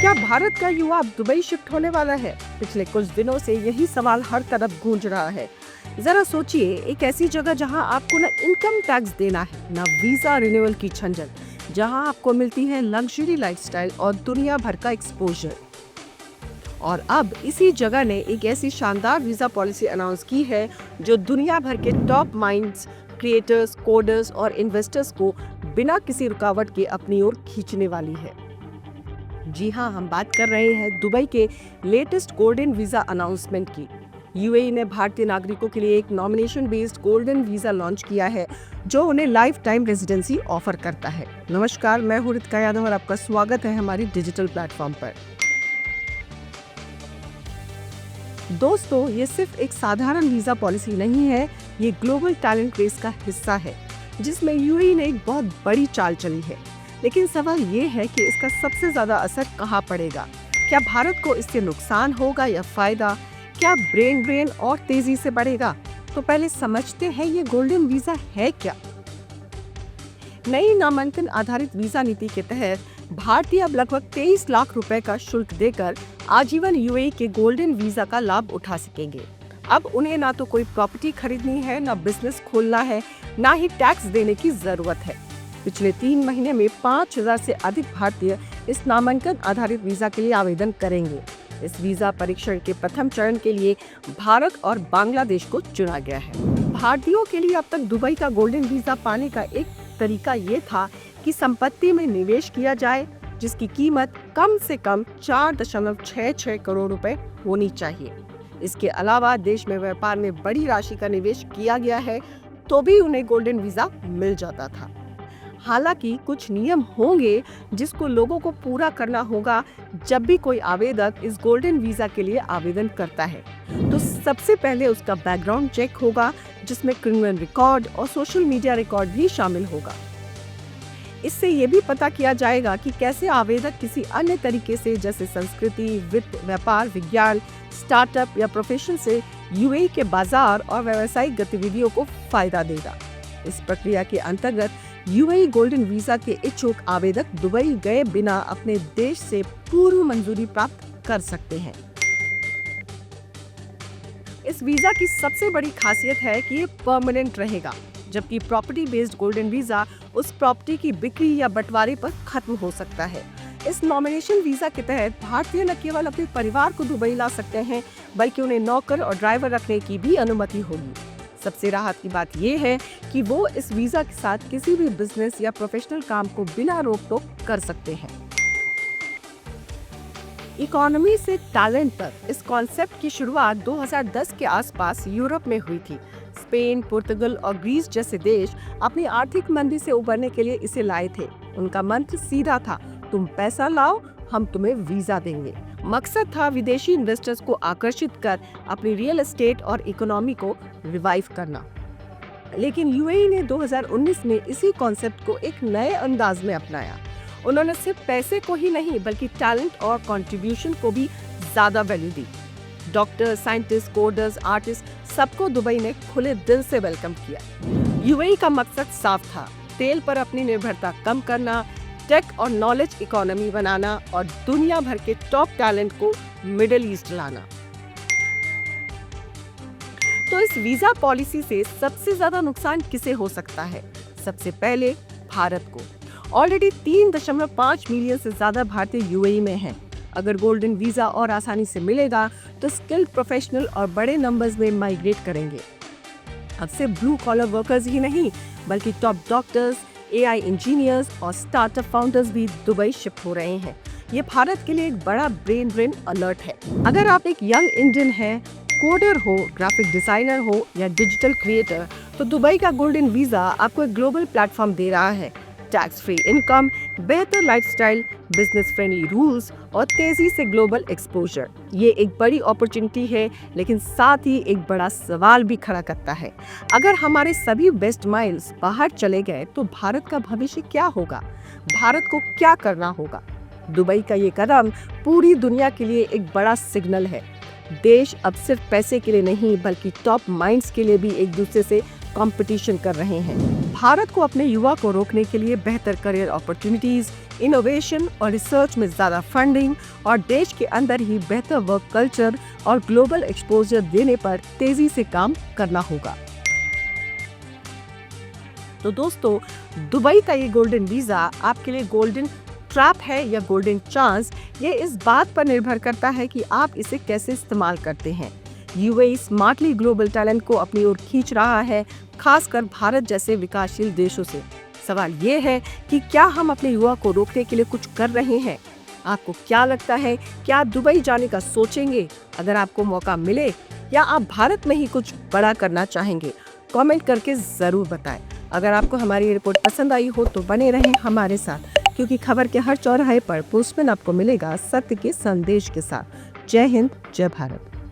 क्या भारत का युवा अब दुबई शिफ्ट होने वाला है? पिछले कुछ दिनों से यही सवाल हर तरफ गूंज रहा है। जरा सोचिए, एक ऐसी जगह जहां आपको न इनकम टैक्स देना है, न वीजा रिन्यूअल की झंझट, जहां आपको मिलती है लग्जरी लाइफस्टाइल और दुनिया भर का एक्सपोजर। और अब इसी जगह ने एक ऐसी शानदार वीजा पॉलिसी अनाउंस की है जो दुनिया भर के टॉप माइंड्स, क्रिएटर्स, कोडर्स और इन्वेस्टर्स को बिना किसी रुकावट के अपनी ओर खींचने वाली है। जी हाँ, हम बात कर रहे हैं दुबई के लेटेस्ट गोल्डन वीजा अनाउंसमेंट की। यूएई ने भारतीय नागरिकों के लिए एक nomination based golden visa launch किया है जो उन्हें लाइफ टाइम रेजिडेंसी ऑफर करता है। नमस्कार, मैं हूं रितिका यादव और आपका स्वागत है हमारी डिजिटल प्लेटफॉर्म पर। दोस्तों, ये सिर्फ एक साधारण वीजा पॉलिसी नहीं है, ये ग्लोबल टैलेंट रेस का हिस्सा है जिसमें यूएई ने एक बहुत बड़ी चाल चली है। लेकिन सवाल ये है कि इसका सबसे ज्यादा असर कहाँ पड़ेगा? क्या भारत को इससे नुकसान होगा या फायदा? क्या ब्रेन ड्रेन और तेजी से बढ़ेगा? तो पहले समझते हैं ये गोल्डन वीजा है क्या। नई नामांकन आधारित वीजा नीति के तहत भारतीय अब लगभग 23 लाख रुपए का शुल्क देकर आजीवन यूएई के गोल्डन वीजा का लाभ उठा सकेंगे। अब उन्हें ना तो कोई प्रॉपर्टी खरीदनी है, ना बिजनेस खोलना है, ना ही टैक्स देने की जरूरत है। पिछले 3 महीने में 5000 से अधिक भारतीय इस नामांकन आधारित वीजा के लिए आवेदन करेंगे। इस वीजा परीक्षण के प्रथम चरण के लिए भारत और बांग्लादेश को चुना गया है। भारतीयों के लिए अब तक दुबई का गोल्डन वीजा पाने का एक तरीका ये था कि संपत्ति में निवेश किया जाए जिसकी कीमत कम से कम 4.66 करोड़ रुपए होनी चाहिए। इसके अलावा देश में व्यापार में बड़ी राशि का निवेश किया गया है तो भी उन्हें गोल्डन वीजा मिल जाता था। हालांकि कुछ नियम होंगे जिसको लोगों को पूरा करना होगा जब भी कोई आवेदक इस गोल्डन वीजा के लिए आवेदन करता है। तो सबसे पहले उसका बैकग्राउंड चेक होगा जिसमें क्रिमिनल रिकॉर्ड और सोशल मीडिया रिकॉर्ड भी शामिल होगा। इससे ये भी पता किया जाएगा कि कैसे आवेदक किसी अन्य तरीके से जैसे संस्कृति, वित्त, व्यापार, विज्ञान, स्टार्टअप या प्रोफेशन से यूएई के बाजार और व्यावसायिक गतिविधियों को फायदा देगा। इस प्रक्रिया के अंतर्गत यूएई गोल्डन वीजा के इच्छुक आवेदक दुबई गए बिना अपने देश से पूर्व मंजूरी प्राप्त कर सकते हैं। इस वीजा की सबसे बड़ी खासियत है कि ये परमानेंट रहेगा, जबकि प्रॉपर्टी बेस्ड गोल्डन वीजा उस प्रॉपर्टी की बिक्री या बंटवारे पर खत्म हो सकता है। इस नॉमिनेशन वीजा के तहत भारतीय न केवल अपने परिवार को दुबई ला सकते हैं बल्कि उन्हें नौकर और ड्राइवर रखने की भी अनुमति होगी। सबसे राहत की बात यह है कि वो इस वीजा के साथ किसी भी बिजनेस या प्रोफेशनल काम को बिना रोक टोक कर सकते हैं। इकोनॉमी से टैलेंट तक इस कॉन्सेप्ट की शुरुआत 2010 के आसपास यूरोप में हुई थी। स्पेन, पुर्तगाल और ग्रीस जैसे देश अपनी आर्थिक मंदी से उबरने के लिए इसे लाए थे। उनका मंत्र सीधा था, तुम पैसा लाओ, हम तुम्हें वीजा देंगे। मकसद था विदेशी इन्वेस्टर्स को आकर्षित कर अपनी रियल एस्टेट और इकोनॉमी को रिवाइव करना। लेकिन यूएई ने 2019 में इसी कॉन्सेप्ट को एक नए अंदाज में अपनाया। उन्होंने सिर्फ पैसे को ही नहीं बल्कि टैलेंट और कंट्रीब्यूशन को भी ज्यादा वैल्यू दी। डॉक्टर, साइंटिस्ट, कोडर्स, आर्टिस्ट, सबको दुबई ने खुले दिल से वेलकम किया। यूएई का मकसद साफ था, तेल पर अपनी निर्भरता कम करना, टेक और नॉलेज इकोनॉमी बनाना और दुनिया भर के टॉप टैलेंट को मिडिल ईस्ट लाना। तो इस वीजा पॉलिसी से सबसे ज्यादा नुकसान किसे हो सकता है? सबसे पहले भारत को। ऑलरेडी 3.5 मिलियन से ज्यादा भारतीय यूएई में हैं। अगर गोल्डन वीजा और आसानी से मिलेगा तो स्किल्ड प्रोफेशनल और बड़े नंबर्स में माइग्रेट करेंगे। अब से ब्लू कॉलर वर्कर्स ही नहीं बल्कि टॉप डॉक्टर्स, एआई इंजीनियर्स और स्टार्टअप फाउंडर्स भी दुबई शिफ्ट हो रहे हैं। ये भारत के लिए एक बड़ा ब्रेन ड्रेन अलर्ट है। अगर आप एक यंग इंडियन हैं, कोडर हो, ग्राफिक डिजाइनर हो या डिजिटल क्रिएटर, तो दुबई का गोल्डन वीजा आपको एक ग्लोबल प्लेटफॉर्म दे रहा है। टैक्स फ्री इनकम, बेहतर लाइफस्टाइल, बिजनेस फ्रेंडली रूल्स और तेजी से ग्लोबल एक्सपोजर। ये एक बड़ी अपॉर्चुनिटी है, लेकिन साथ ही एक बड़ा सवाल भी खड़ा करता है। अगर हमारे सभी बेस्ट माइंड्स बाहर चले गए तो भारत का भविष्य क्या होगा? भारत को क्या करना होगा? दुबई का ये कदम पूरी दुनिया के लिए एक बड़ा सिग्नल है। देश अब सिर्फ पैसे के लिए नहीं बल्कि टॉप माइंड्स के लिए भी एक दूसरे से कंपटीशन कर रहे हैं। भारत को अपने युवा को रोकने के लिए बेहतर करियर अपॉर्चुनिटीज, इनोवेशन और रिसर्च में ज्यादा फंडिंग और देश के अंदर ही बेहतर वर्क कल्चर और ग्लोबल एक्सपोजर देने पर तेजी से काम करना होगा। तो दोस्तों, दुबई का ये गोल्डन वीजा आपके लिए गोल्डन ट्रैप है या गोल्डन चांस, ये इस बात पर निर्भर करता है कि आप इसे कैसे इस्तेमाल करते हैं। यूएई स्मार्टली ग्लोबल टैलेंट को अपनी ओर खींच रहा है, खासकर भारत जैसे विकासशील देशों से। सवाल ये है कि क्या हम अपने युवा को रोकने के लिए कुछ कर रहे हैं? आपको क्या लगता है, क्या आप दुबई जाने का सोचेंगे अगर आपको मौका मिले, या आप भारत में ही कुछ बड़ा करना चाहेंगे? कमेंट करके जरूर बताएं। अगर आपको हमारी रिपोर्ट पसंद आई हो तो बने रहें हमारे साथ, क्योंकि खबर के हर चौराहे पर पोस्टमैन आपको मिलेगा सत्य के संदेश के साथ। जय हिंद, जय भारत।